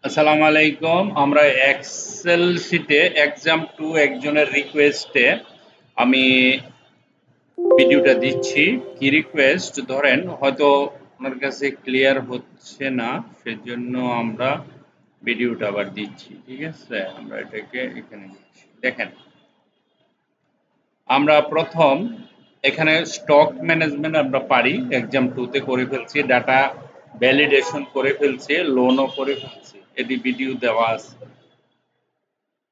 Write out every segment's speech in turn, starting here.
আসসালামু আলাইকুম। আমরা এক্সেল শিটে এক্সাম 2 একজনের রিকোয়েস্টে আমি ভিডিওটা দিচ্ছি। কি রিকোয়েস্ট ধরেন হয়তো ওনার কাছে ক্লিয়ার হচ্ছে না, সেজন্য আমরা ভিডিওটা আবার দিচ্ছি। ঠিক আছে, আমরা এটাকে এখানে দিচ্ছি। দেখেন, আমরা প্রথম এখানে স্টক ম্যানেজমেন্ট আমরা পারি এক্সাম 2 তে করে ফেলছি, ডাটা ভ্যালিডেশন করে ফেলছি, লোনও করে ফেলছি, এটি ভিডিও দেওয়া আছে।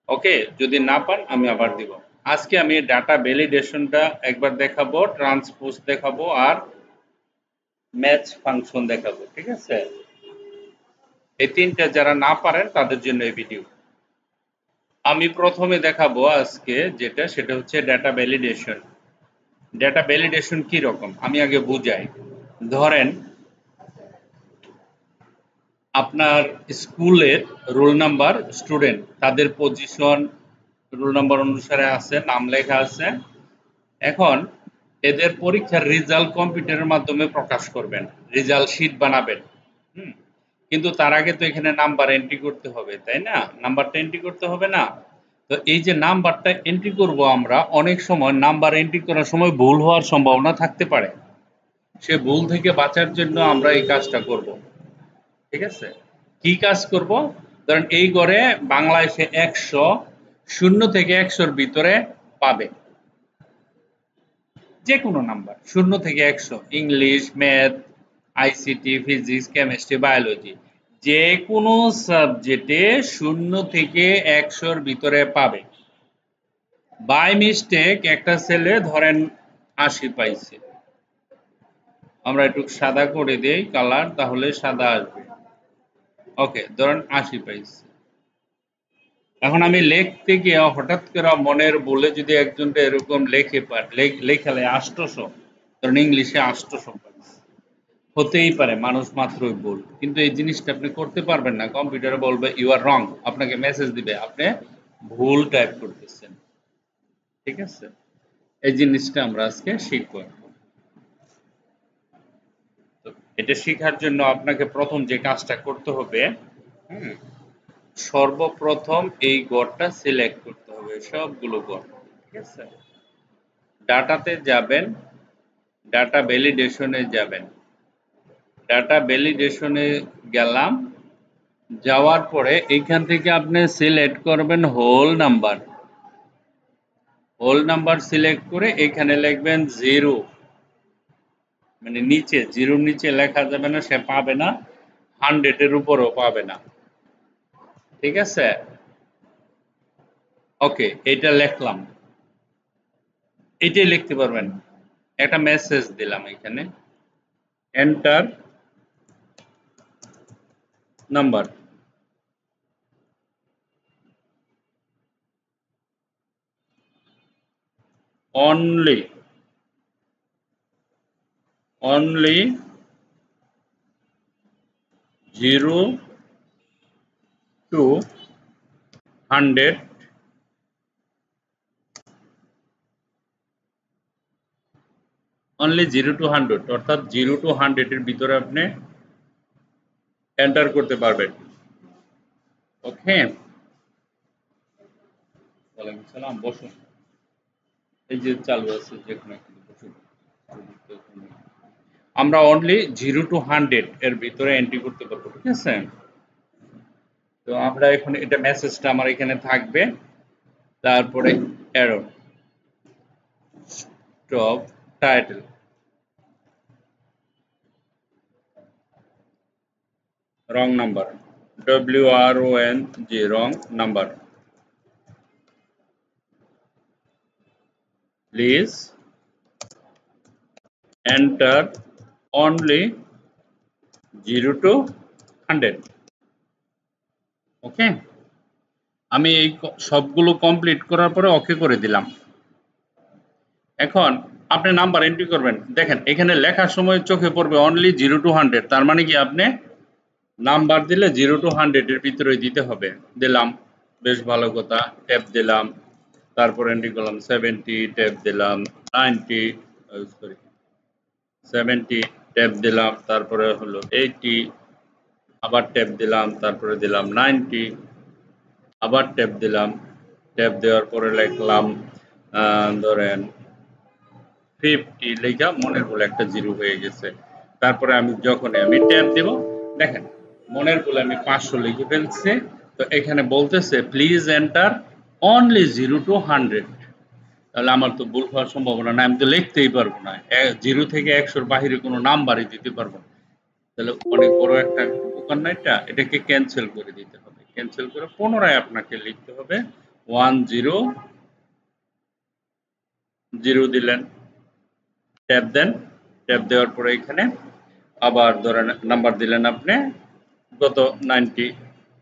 ওকে, যদি না পান আমি আবার দিব। আজকে আমি ডাটা ভ্যালিডেশনটা একবার দেখাবো, ট্রান্সপোজ দেখাবো আর ম্যাচ ফাংশন দেখাবো। ঠিক আছে, এই তিনটা যারা না পারেন তাদের জন্য এই ভিডিও। আমি প্রথমে দেখাবো আজকে যেটা, সেটা হচ্ছে ডাটা ভ্যালিডেশন। ডাটা ভ্যালিডেশন কি রকম আমি আগে বুঝাই। ধরেন আপনার স্কুলের রোল নাম্বার, স্টুডেন্ট তাদের পজিশন রোল নাম্বার অনুসারে আছে, নাম লেখা আছে। এখন এদের পরীক্ষার রেজাল্ট কম্পিউটারের মাধ্যমে প্রকাশ করবেন, রেজাল্ট শিট বানাবেন। হুম, কিন্তু তার আগে তো এখানে নাম্বার এন্ট্রি করতে হবে, তাই না? নাম্বারটা এন্ট্রি করতে হবে না? তো এই যে নাম্বারটা এন্ট্রি করব, আমরা অনেক সময় নাম্বার এন্ট্রি করার সময় ভুল হওয়ার সম্ভাবনা থাকতে পারে। সে ভুল থেকে বাঁচার জন্য আমরা এই কাজটা করব। ঠিক আছে, কি কাজ করব? ধরেন এই ঘরে বাংলাদেশে 100, 0 থেকে 100-র ভিতরে পাবে যে কোনো নাম্বার, 0 থেকে 100, English, math, ICT, physics, chemistry, biology, যে কোনো সাবজেক্টে 0 থেকে 100-র ভিতরে পাবে। বাই মিস্টেক একটা ছেলে ধরেন 80 পাইছে, আমরা একটু সাদা করে দেই কালার, তাহলে সাদা আসবে। ওকে, ধরেন 80 পাইছে। এখন আমি লিখতে গিয়ে হঠাৎ করে মনের বলে যদি একজনটা এরকম লেখে লেখালে 800, ধরেন ইংলিশে 800 পাইছে, হতেই পারে, মানুষ মাত্রই ভুল, কিন্তু এই জিনিসটা আপনি করতে পারবেন না। কম্পিউটারে বলবে ইউ আর রং, আপনাকে মেসেজ দিবে আপনি ভুল টাইপ করতেছেন। ঠিক আছে, এই জিনিসটা আমরা আজকে শিখব। তো এটা শেখার জন্য আপনাকে প্রথম যে কাজটা করতে হবে, হুম, সর্বপ্রথম এই গড়টা সিলেক্ট করতে হবে, সবগুলো গড়। ঠিক আছে, ডাটাতে যাবেন, ডাটা ভ্যালিডেশনে যাবেন। ডাটা ভ্যালিডেশনে গেলাম, যাওয়ার পরে এইখান থেকে আপনি সিলেক্ট করবেন whole number. Whole number select করে এখানে লিখবেন 0, মানে নিচে, 0-র নিচে লেখা যাবে না, সে পাবে না। 100-এর উপরেও পাবে না। ঠিক আছে, ওকে, এটা লিখলাম, এটাই লিখতে পারবেন। একটা মেসেজ দিলাম এখানে, enter number. Only, only 0 to 100, only 0 to 100, অর্থাৎ 0 to 100-এর ভিতরে আপনি এন্টার করতে পারবেন। ওকে, ওয়ালাইকুম সালাম, বসুন। এই যে চালু আছে, যে কোনো একটা বসুন। আমরা অনলি 0 to 100 এর ভিতরে এন্ট্রি করতে পারবো। ঠিক আছে, তো আমরা এখন এটা মেসেজটা আমার এখানে থাকবে, তারপরে error, stop, title, wrong number, WRONG, wrong number, please enter only 0 to 100। ওকে, আমি এই সবগুলো কমপ্লিট করার পরে ওকে করে দিলাম। এখন আপনি নাম্বার এন্ট্রি করবেন। দেখেন এখানে লেখার সময় চোখে পড়বে অনলি 0 to 100, তার মানে কি আপনি নাম্বার দিলে 0 to 100 এর ভিতরে দিতে হবে। দিলাম, বেশ ভালো কথা, ট্যাব দিলাম, তারপর এন্ট্রি করলাম 70, ট্যাব দিলাম 90, সরি 70, ট্যাব দিলাম, তারপরে হলো 80, আবার ট্যাব দিলাম, তারপরে দিলাম 90, আবার ট্যাব দিলাম, ট্যাব দেওয়ার পরে লিখলাম ধরেন 50 লেখা মনের ভুলে একটা জিরো হয়ে গেছে। তারপরে আমি যখনই আমি ট্যাব দেব, দেখেন মনের ভুলে আমি 500 লিখে ফেলছি। তো এখানে বলতেছে প্লিজ এন্টার অনলি 0 to 100। তাহলে আমার তো ভুল হওয়ার সম্ভাবনা নাই, আমি তো লিখতেই পারবো না। 0 থেকে 100-র বাহিরে কোনো নাম্বারই দিতে পারবো না। তাহলে অনেক বড় একটা বোকার না এটা? এটাকে ক্যান্সেল করে দিতে হবে। ক্যান্সেল করে পুনরায় আপনাকে লিখতে হবে 10 0 দিলেন, ট্যাব দেন, ট্যাব দেওয়ার পরে এখানে আবার ধরেন নাম্বার দিলেন আপনি কত 90,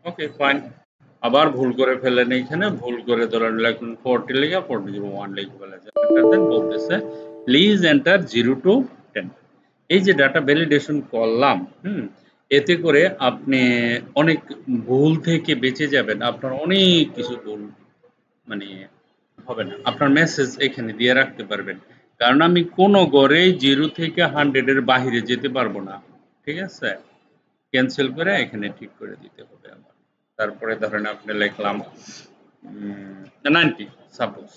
ওকে ফাইন। আবার ভুল করে ফেলেন, এইখানে ভুল করে ধরেন লিখুন 40 লিখে 4001 লিখে ফেলেছেন। এন্টার দেন, বলতেছে প্লিজ এন্টার 0 to 10। এই যে ডাটা ভ্যালিডেশন করলাম, এতে করে আপনি অনেক ভুল থেকে বেঁচে যাবেন। আপনার অনেক কিছু ভুল মানে হবে না। আপনার মেসেজ এখানে দিয়ে রাখতে পারবেন। কারণ আমি কোনো গড়েই 0 থেকে 100 এর বাহিরে যেতে পারবো না। ঠিক আছে? ক্যান্সেল করে এখানে ঠিক করে দিতে হবে আমার। তারপরে ধরেন আপনি লিখলাম 90 সাপোজ,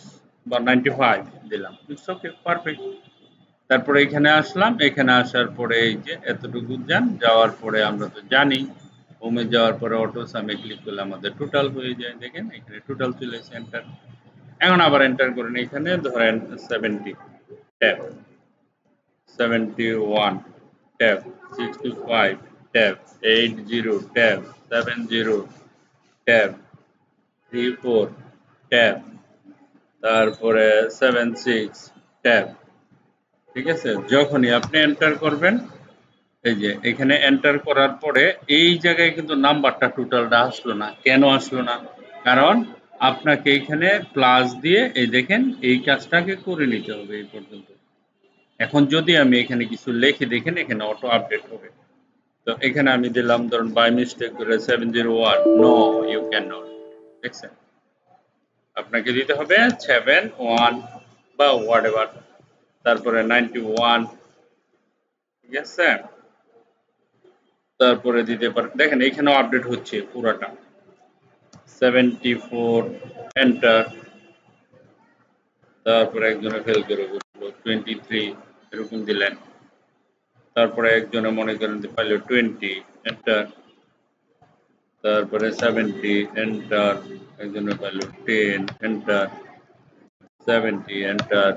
বা 95 দিলাম। It's okay, perfect. তারপরে এখানে আসলাম, এখানে আসার পরে এই যে এতটুকু যান, যাওয়ার পরে আমরা তো জানি হোমে যাওয়ার পরে অটো সামে ক্লিক করলে আমাদের টোটাল হয়ে যায়। দেখেন এখানে টোটাল চলে এসেছে, এন্টার। এখন আবার এন্টার করেন, এখানে ধরেন 70 tab, 71 tab, 65 tab, 80 tab, 70 tab, 34 tab, তারপরে 76 ট্যাব। ঠিক আছে? যখনই আপনি এন্টার করবেন, এই যে এখানে এন্টার করার পরে এই জায়গায় কিন্তু নাম্বারটা টোটালটা আসলো না। কেন আসলো না? কারণ আপনাকে এখানে প্লাস দিয়ে এই দেখেন এই কাজটাকে করে নিতে হবে এই পর্যন্ত। এখন যদি আমি এখানে কিছু লিখে দেখেন এখানে অটো আপডেট হবে। তো এখানে আমি দিলাম ধরুন বাই মিস্টেক করে 701, নো ইউ ক্যান নট। দেখছেন? আপনাকে দিতে হবে 71 বা হোয়াটএভার, তারপরে 91। ঠিক আছে? তারপরে দিতে পারেন, দেখেন এখানেও আপডেট হচ্ছে পুরাটা। 74 এন্টার, তারপরে একজনে ফেল করে বসলো 23 এরকম দিলেন। তারপরে একজনে মনে করেন যে পাইলো 20 এন্টার, তারপরে 70 এন্টার, একজনে পাইলো 10 এন্টার, 70 এন্টার,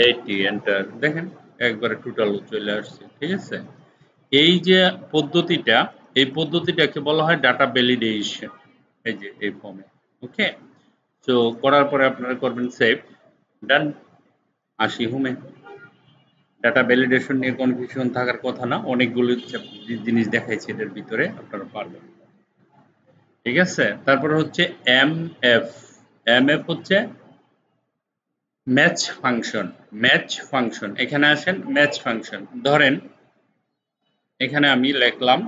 80 এন্টার। দেখেন একবারে টোটাল চলে আসছে। ঠিক আছে? এই যে পদ্ধতিটা, এই পদ্ধতিটাকে বলা হয় ডাটা ভ্যালিডেশন। এই যে এই ফর্মে, ওকে। তো করার পরে আপনারা করবেন সেভ, ডান। আসি হোমে। ডাটা ভ্যালিডেশন নিয়ে কনফিউশন থাকার কথা না, অনেকগুলো জিনিস দেখাইছে এটার ভিতরে, আপনারা পারবেন। ঠিক আছে? তারপরে হচ্ছে এমএফ। এমএফ হচ্ছে ম্যাচ ফাংশন। ম্যাচ ফাংশন, এখানে আসেন ম্যাচ ফাংশন। ধরেন এখানে আমি লিখলাম,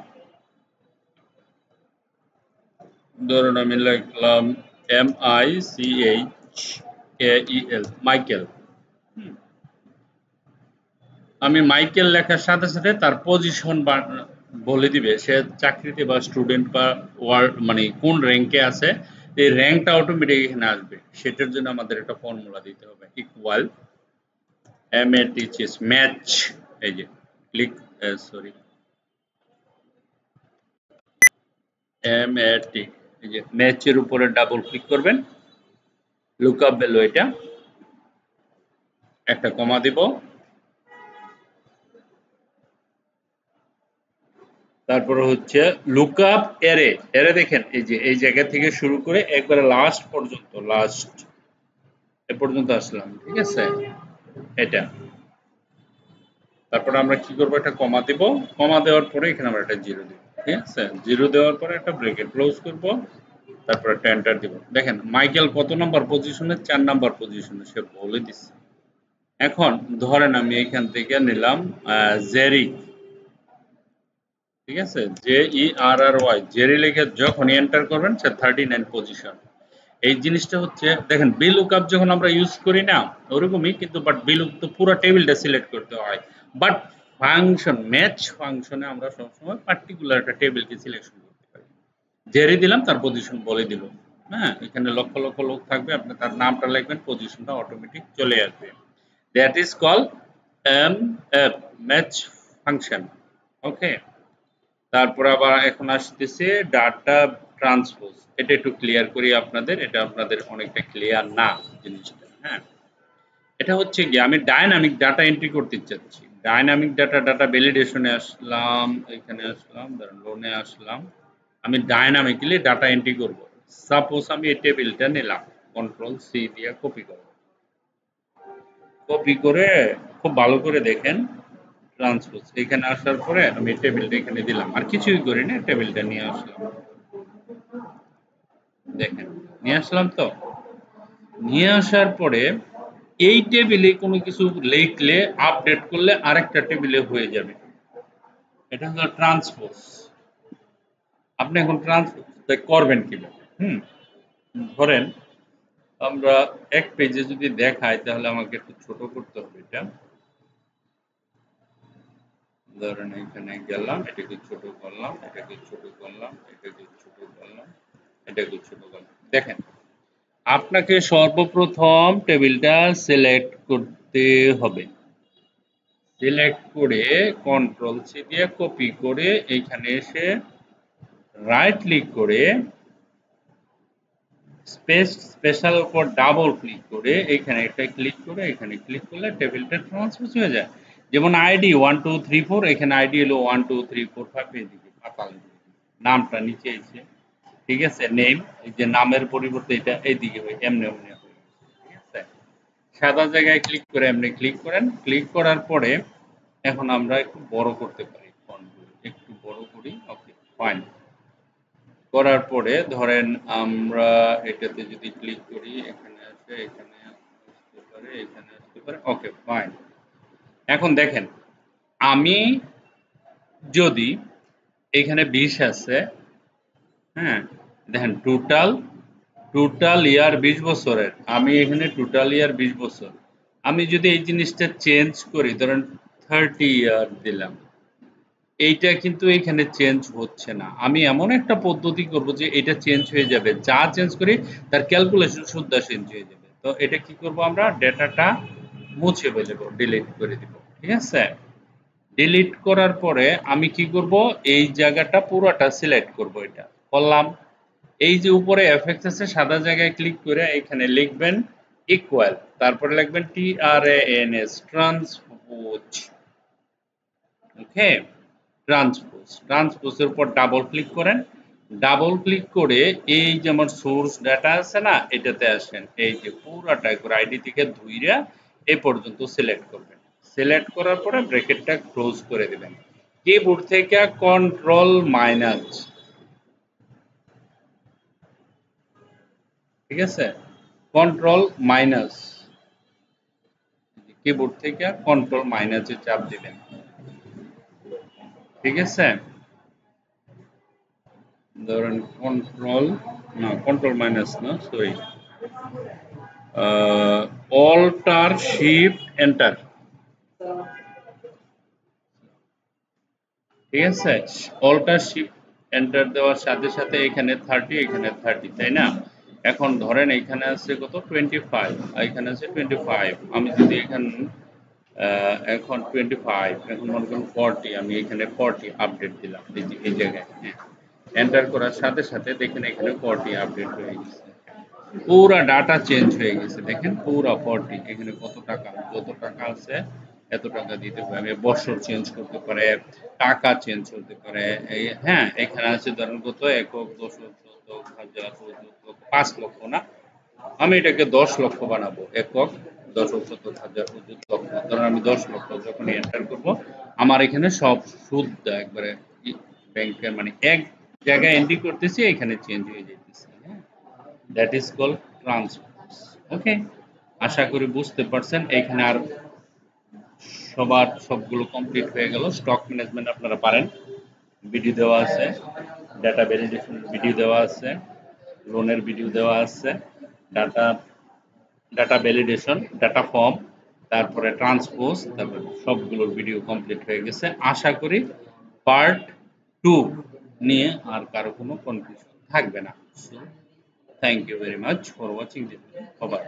ধরুন আমি লিখলাম MICHAEL, মাইকেল। আমি মাইকেল লেখার সাথে সাথে তার পজিশন বলে দিবে, সে চাকরিতে বা স্টুডেন্ট বা ওয়ার্ড মানে কোন র্যাঙ্কে আছে, এই র্যাঙ্কটা অটোমেটিক এখানে আসবে। সেটার জন্য আমাদের একটা ফর্মুলা দিতে হবে, ইকুয়াল MATCH ম্যাচ। এই যে ক্লিক, সরি, MAT, এই যে ম্যাচের উপরে ডাবল ক্লিক করবেন, লুকআপ ভ্যালু এটা, একটা কমা দিব, তারপরে হচ্ছে লুকআপ অ্যারে। অ্যারে দেখেন এই যে এই জায়গা থেকে শুরু করে একবারে লাস্ট পর্যন্ত, লাস্ট এ পর্যন্ত আসলাম। ঠিক আছে? এটা। তারপরে আমরা কি করব, একটা কমা দিব, কমা দেওয়ার পরে এখানে আমরা একটা জিরো দিব। ঠিক আছে? জিরো দেওয়ার পরে একটা ব্রেকেট ক্লোজ করব, তারপরে একটা এন্টার দিব। দেখেন মাইকেল কত নাম্বার পজিশনে, 4 নাম্বার পজিশনে সে বলে দিচ্ছে। এখন ধরেন আমি এখান থেকে নিলাম জেরি। ঠিক আছে? JERRY, জেরি লিখে যখন এন্টার করবেন সে 39 পজিশন। এই জিনিসটা হচ্ছে দেখেন VLOOKUP যখন আমরা ইউজ করি না ওরকমই কিন্তু, বাট VLOOKUP তো পুরো টেবিলটা সিলেক্ট করতে হয়। বাট ফাংশন ম্যাচ ফাংশনে আমরা সবসময় পার্টিকুলার একটা টেবিলকে সিলেকশন করতে পারি। জেরে দিলাম তার পজিশন বলে দিল। হ্যাঁ, এখানে লক্ষ লক্ষ লোক থাকবে, আপনি তার নামটা লিখবেন, পজিশনটা অটোমেটিক চলে আসবে। That is call match function. Okay, তারপর আবার এখন আসতেছে ডাটা ট্রান্সপোজ। এটা একটু ক্লিয়ার করি আপনাদের, এটা আপনাদের অনেকটা ক্লিয়ার না জিনিসটা। হ্যাঁ, এটা হচ্ছে কি আমি ডাইনামিক ডাটা এন্ট্রি করতে চাচ্ছি। ডাইনামিক ডাটা ভ্যালিডেশনে আসলাম, এখানে আসলাম, ধরেন লোনে আসলাম, আমি ডাইনামিক্যালি ডাটা এন্ট্রি করব। সাপোজ আমি এই টেবিলটা নিলাম, কন্ট্রোল সি দিয়ে কপি করব। কপি করে খুব ভালো করে দেখেন ট্রান্সপোজ, এখানে আসার পরে আমি টেবিলটা এখানে দিলাম, আর কিছুই করি না, টেবিলটা নিয়ে আসলাম। দেখেন নিয়ে আসলাম, তো নিয়ে আসার পরে এই টেবিলে কোনো কিছু লিখলে আপডেট করলে আরেকটা টেবিলে হয়ে যাবে। এটা হলো ট্রান্সপোজ। আপনি এখন ট্রান্সপোজ করবেন কিভাবে? ধরেন আমরা এক পেজে যদি দেখাই তাহলে আমাকে একটু ছোট করতে হবে। এটা ধরেন এখানে গেলাম, এটাকে ছোট করলাম, এটাকে ছোট করলাম, এটাকে ছোট করলাম, এটাকে ছোট করলাম। দেখেন আপনাকে সর্বপ্রথম টেবিলটা সিলেক্ট করতে হবে। সিলেক্ট করে কন্ট্রোল সি দিয়ে কপি করে এইখানে এসে রাইট ক্লিক করে স্পেশাল উপর ডাবল ক্লিক করে এইখানে একটা ক্লিক করে এখানে ক্লিক করলে টেবিলটা ট্রান্সপোজ হয়ে যায়। যেমন আইডি 1 2 3 4, এখানে আইডি হলো 1 2 3 4 5, এইদিকে পাতাল নামটা নিচে এসে, ঠিক আছে, নেম, এই যে নামের পরিবর্তে এটা এইদিকে হয়, এমনি এমনি হয়। ঠিক আছে, সাদা জায়গায় ক্লিক করে এমনি ক্লিক করেন, ক্লিক করার পরে এখন আমরা একটু বড় করতে পারি, ফন্টগুলো একটু বড় করি। ওকে, ফাইন। করার পরে ধরেন আমরা এটাতে যদি ক্লিক করি, এখানে আসে, এখানে আসতে পারে, এখানে আসতে পারে। ওকে, ফাইন। এখন দেখেন আমি যদি এখানে 20 আছে, হ্যাঁ, দেখেন টোটাল ইয়ার 20 বছরের, আমি এখানে টোটাল ইয়ার 20 বছর। আমি যদি এই জিনিসটা চেঞ্জ করি, ধরেন 30 ইয়ার দিলাম, এইটা কিন্তু এখানে চেঞ্জ হচ্ছে না। আমি এমন একটা পদ্ধতি করব যে এটা চেঞ্জ হয়ে যাবে, যা চেঞ্জ করি তার ক্যালকুলেশন শুদ্ধ চেঞ্জ হয়ে যাবে। তো এটা কি করব, আমরা ডেটাটা মুছে ফেলব, ডিলিট করে দিব। ঠিক আছে, ডিলিট করার পরে আমি কি করব, এই জায়গাটা পুরোটা সিলেক্ট করব। এটা করলাম, এই যে উপরে এফএক্স আছে সাদা জায়গায় ক্লিক করে এখানে লিখবেন ইকুয়াল, তারপরে লিখবেন TRANS, ট্রান্সপোজ। ওকে, ট্রান্সপোজের উপর ডাবল ক্লিক করেন, ডাবল ক্লিক করে এই যে আমার সোর্স ডাটা আছে না, এটাতে আসেন, এই যে পুরাটা একবার আইডি থেকে ধুইরা এই পর্যন্ত সিলেক্ট করবেন। সিলেক্ট করার পরে ব্র্যাকেটটা ক্লোজ করে দিবেন। কিবোর্ড থেকে কন্ট্রোল মাইনাস, ঠিক আছে, কন্ট্রোল মাইনাস, কিবোর্ড থেকে কন্ট্রোল মাইনাসে চাপ দিবেন। ঠিক আছে, ধরেন কন্ট্রোল, না কন্ট্রোল মাইনাস না, সরি, অল্টার শিফট এন্টার। ঠিক আছে, অল্টার শিফট এন্টার দেওয়ার সাথে সাথে এখানে 30, এখানে 30, তাই না? এখন ধরেন এখানে আছে কত, 25, এখানে আছে 25। আমি যদি এখানে এখন 25, এখন মনে করুন 40, আমি এখানে 40 আপডেট দিলাম এই জায়গায়। হ্যাঁ, এন্টার করার সাথে সাথে দেখেন এখানে 40 আপডেট হয়ে গেছে, পুরা ডাটা চেঞ্জ হয়ে গেছে। দেখেন পুরা 40, এখানে কত টাকা, যত টাকা আছে এত টাকা দিতে হবে। আমি বছর চেঞ্জ করতে পারে, টাকা চেঞ্জ করতে পারে। এই হ্যাঁ, এখানে আছে ধরেন কত, একক, দশক, শতক, হাজার, অযুত, 5 লক্ষ না, আমি এটাকে 10 লক্ষ বানাবো। একক, দশক, শতক, হাজার, অযুত, লক্ষ। ধরেন আমি 10 লক্ষ যখন এন্টার করব, আমার এখানে সব সুদ একবারে ব্যাংকের মানে এক জায়গায় এন্ট্রি করতেছি, এখানে চেঞ্জ হয়ে যেতেছে। হ্যাঁ, দ্যাট ইজ কল্ড ট্রান্সপোজ। ওকে, আশা করি বুঝতে পারছেন। এখানে আর সবার সবগুলো কমপ্লিট হয়ে গেল। স্টক ম্যানেজমেন্ট আপনারা পারেন, ভিডিও দেওয়া আছে, ডাটা ভ্যালিডেশন ভিডিও দেওয়া আছে, লোনের ভিডিও দেওয়া আছে, data data validation, data form, তারপরে ট্রান্সপোজ, তারপরে সবগুলোর ভিডিও কমপ্লিট হয়ে গেছে। আশা করি পার্ট 2 নিয়ে আর কারো কোনো কনফিউশন থাকবে না। So thank you very much for watching this video. By.